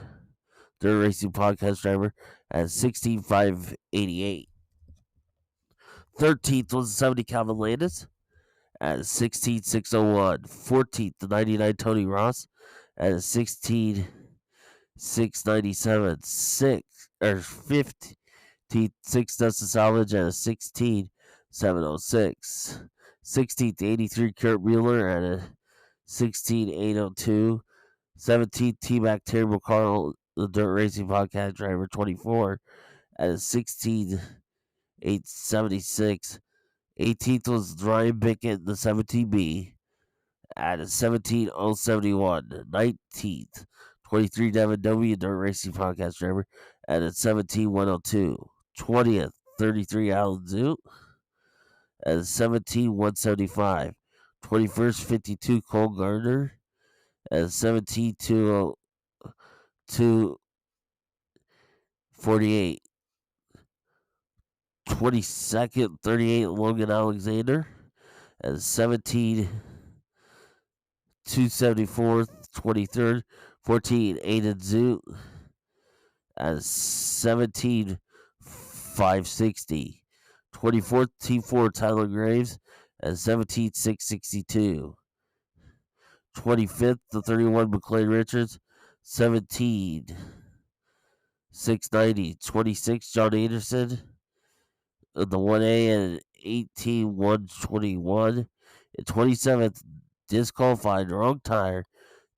Dirt Racing Podcast driver at 16.588. 13th was the 70 Calvin Landis at 16.601. 14th, the 99 Tony Ross at 16.697. 15th, 6 Dustin Salvage at a 16.706. 16th, 83 Kurt Mueller at a 16.802. 17th, T-Mac Terry McCarl, the Dirt Racing Podcast driver, 24 at a 16.876. 18th was Ryan Bickett, the 17B, at a 17.071. 19th, 23 Devin W, Dirt Racing Podcast driver, at a 17.102. 20th, 33 Alan Zoot, at a 17.175. 21st, 52 Cole Gardner, at a 17.248. 22nd, 38 Logan Alexander at 17.274. 23rd, 14 Aiden Zoot at 17.560. 24th, T4 Tyler Graves at 17.662. 25th, the 31 McLean Richards, 17.690. 26th, John Anderson, the 1A at 18.121. And 27th, disqualified, wrong tire,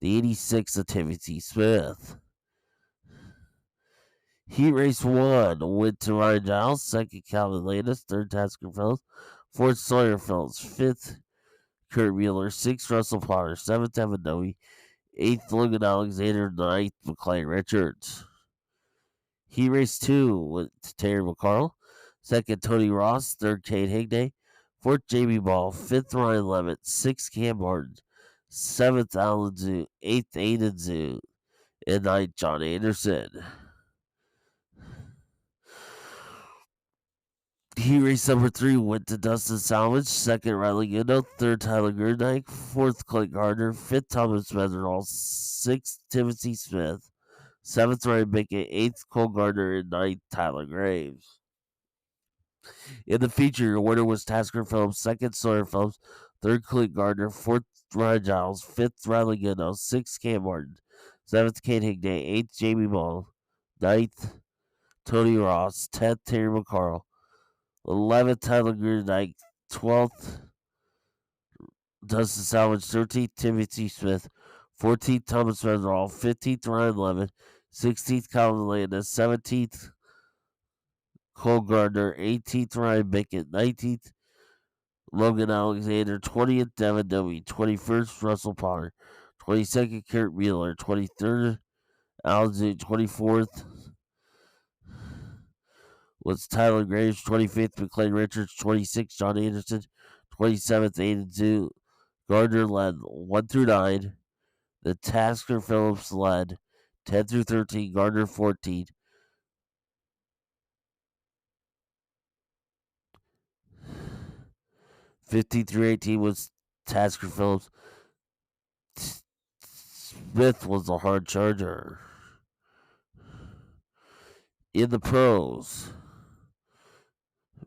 the 86 of Timothy Smith. Heat race 1 went to Ryan Giles, 2nd Calvin Landis, 3rd Tasker Phillips, 4th Sawyer Phillips, 5th Kurt Mueller, 6th Russell Potter, 7th Evan Noe, 8th Logan Alexander, 9th McLean Richards. Heat race 2 went to Terry McCarl, 2nd Tony Ross, 3rd Kate Higday, 4th Jamie Ball, 5th Ryan Levitt, 6th Cam Martin, 7th Alan Zoo, 8th Aiden Zoo, and 9th John Anderson. Heat race number 3 went to Dustin Salvage, 2nd Riley Goodnow, 3rd Tyler Gerdike, 4th Clint Gardner, 5th Thomas Meserol, 6th Timothy Smith, 7th Ryan Bickett, 8th Cole Gardner, and 9th Tyler Graves. In the feature, your winner was Tasker Phillips, 2nd Sawyer Phillips, 3rd Clint Gardner, 4th Ryan Giles, 5th Riley Goodnow, 6th Cam Martin, 7th Kate Higday, 8th Jamie Ball, 9th Tony Ross, 10th Terry McCarl, 11th Tyler Gerdike, 12th Dustin Salvage, 13th Timothy Smith, 14th Thomas Meserol, 15th Ryan Levin, 16th, Calvin Landis. 17th, Cole Gardner. 18th, Ryan Bickett. 19th, Logan Alexander. 20th, Devin Dovey. 21st, Russell Potter. 22nd, Kurt Mueller. 23rd, Alzu. 24th was Tyler Graves. 25th, McLean Richards. 26th, John Anderson. 27th, Aiden Zoo. Gardner led 1 through 9. The Tasker Phillips led 10 through 13. Gardner 14. 15 through 18 was Tasker Phillips. Smith was a hard charger. In the pros,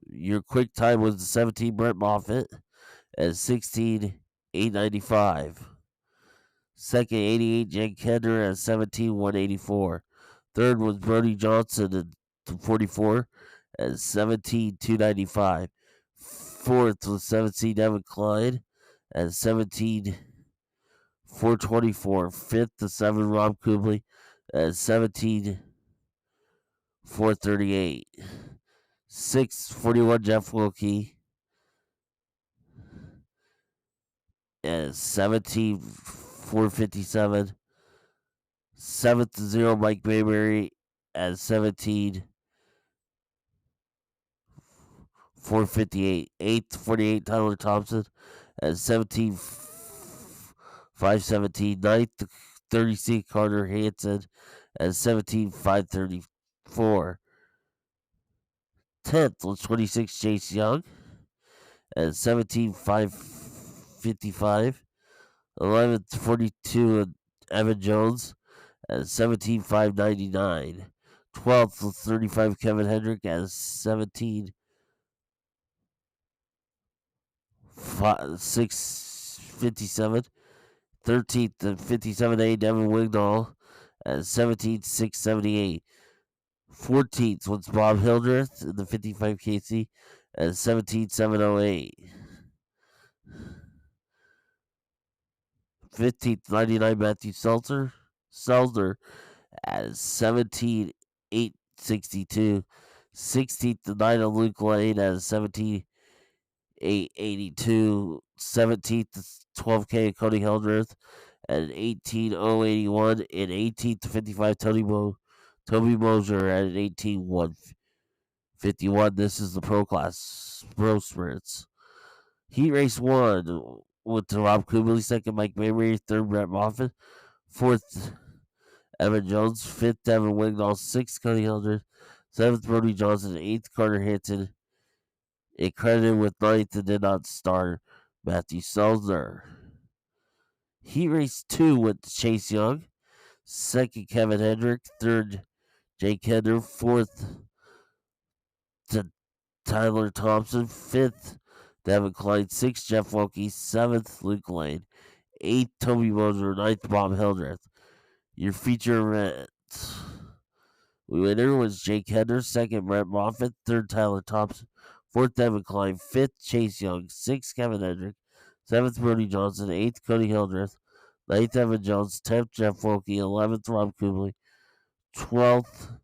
your quick time was 17 Brett Moffitt at 16,895. Second, 88 Jen Kender at 17,184. Third was Brody Johnson at 44 at 17,295. Fourth was 17 Devin Clyde at 17,424. Fifth, the 7 Rob Kubley at 17,438. Sixth, 41 Jeff Wilkie at 17,457. Seventh, 0 Mike Mayberry at 17,458. Eighth, 48 Tyler Thompson at 17,517. Ninth, 36 Carter Hansen at 17,534. 10th was 26 Chase Young at 17,555. 11th, 42 Evan Jones at 17,599. 12th was 35 Kevin Hendrick at 17,657. 13th and 57A Devin Wignall at 17,678. 14th was Bob Hildreth in the 55 KC at 17,708. 15th, 99 Matthew Seltzer at 17,862. 16th, the 9 of Luke Lane at 17,882. 17th, 12K Cody Hildreth at 18,081. And 18th, 55 Toby Moser at an 18,151. This is the pro sprints. Heat race 1 with the Rob Kubley, second Mike Mayberry, third Brett Moffitt, fourth Evan Jones, fifth Devin Wignall, sixth Cody Hildreth, seventh Brody Johnson, eighth Carter Hansen. It credited with ninth and did not start Matthew Seltzer. Heat race 2 with Chase Young, second Kevin Hendrick, third Jake Kender, fourth Tyler Thompson, fifth Devin Clyde, sixth Jeff Wilkie, seventh Luke Lane, eighth Toby Moser, ninth Bob Hildreth. Your feature event winner was Jake Kender, second Brett Moffitt, third Tyler Thompson, fourth Devin Clyde, fifth Chase Young, sixth Kevin Hendrick, seventh Brody Johnson, eighth Cody Hildreth, ninth Evan Jones, 10th Jeff Wilkie, 11th Rob Kubley, 12th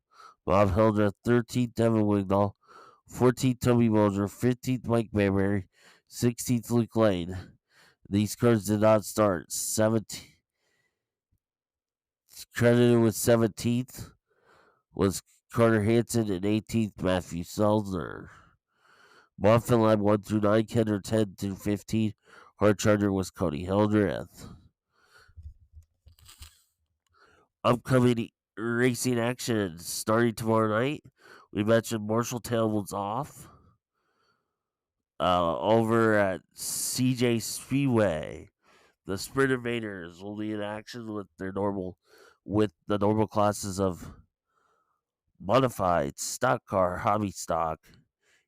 Bob Hildreth, 13th Devin Wignall, 14th Toby Moser, 15th Mike Mayberry, 16th Luke Lane. These cars did not start. 17th, credited with 17th was Carter Hansen and 18th Matthew Seltzer. Moffitt led 1 through 9, Kender 10 through 15. Hard charger was Cody Hildreth. Upcoming racing action starting tomorrow night. We mentioned Marshall Tailwind's off. Over at CJ Speedway, the Sprint Invaders will be in action with the normal classes of modified, stock car, hobby stock,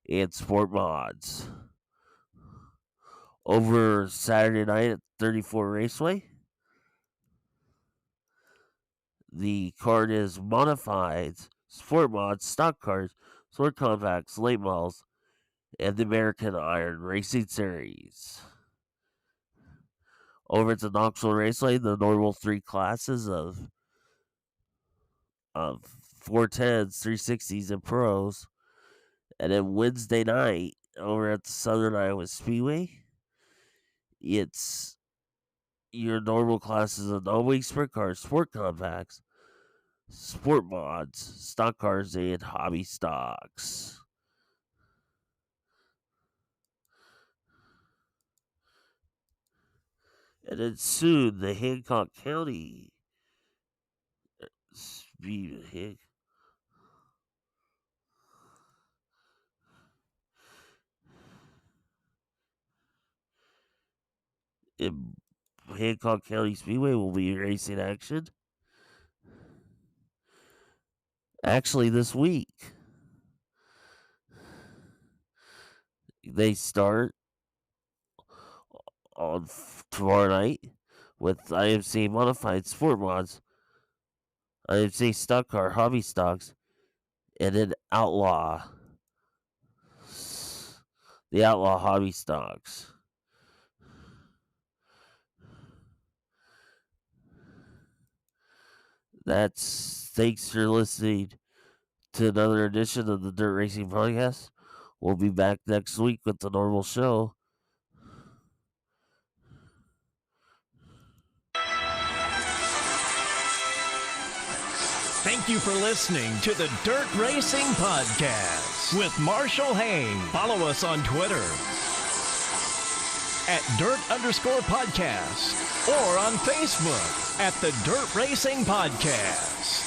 and sport mods. Over Saturday night at 34 Raceway, the card is modified, sport mods, stock cars, sport compacts, late models, and the American Iron Racing Series. Over at the Knoxville Raceway, the normal 3 classes of 410s, 360s, and pros. And then Wednesday night over at the Southern Iowa Speedway, it's your normal classes of no-wing sprint cars, sport compacts, sport mods, stock cars, and hobby stocks. And then soon, the Hancock County Hancock County Speedway will be racing action. Actually, this week. They start on tomorrow night with IMC Modified Sport Mods, IMC Stock Car Hobby Stocks, and then the Outlaw Hobby Stocks. Thanks for listening to another edition of the Dirt Racing Podcast. We'll be back next week with the normal show. Thank you for listening to the Dirt Racing Podcast with Marshall Hain. Follow us on Twitter at Dirt_Podcast or on Facebook at the Dirt Racing Podcast.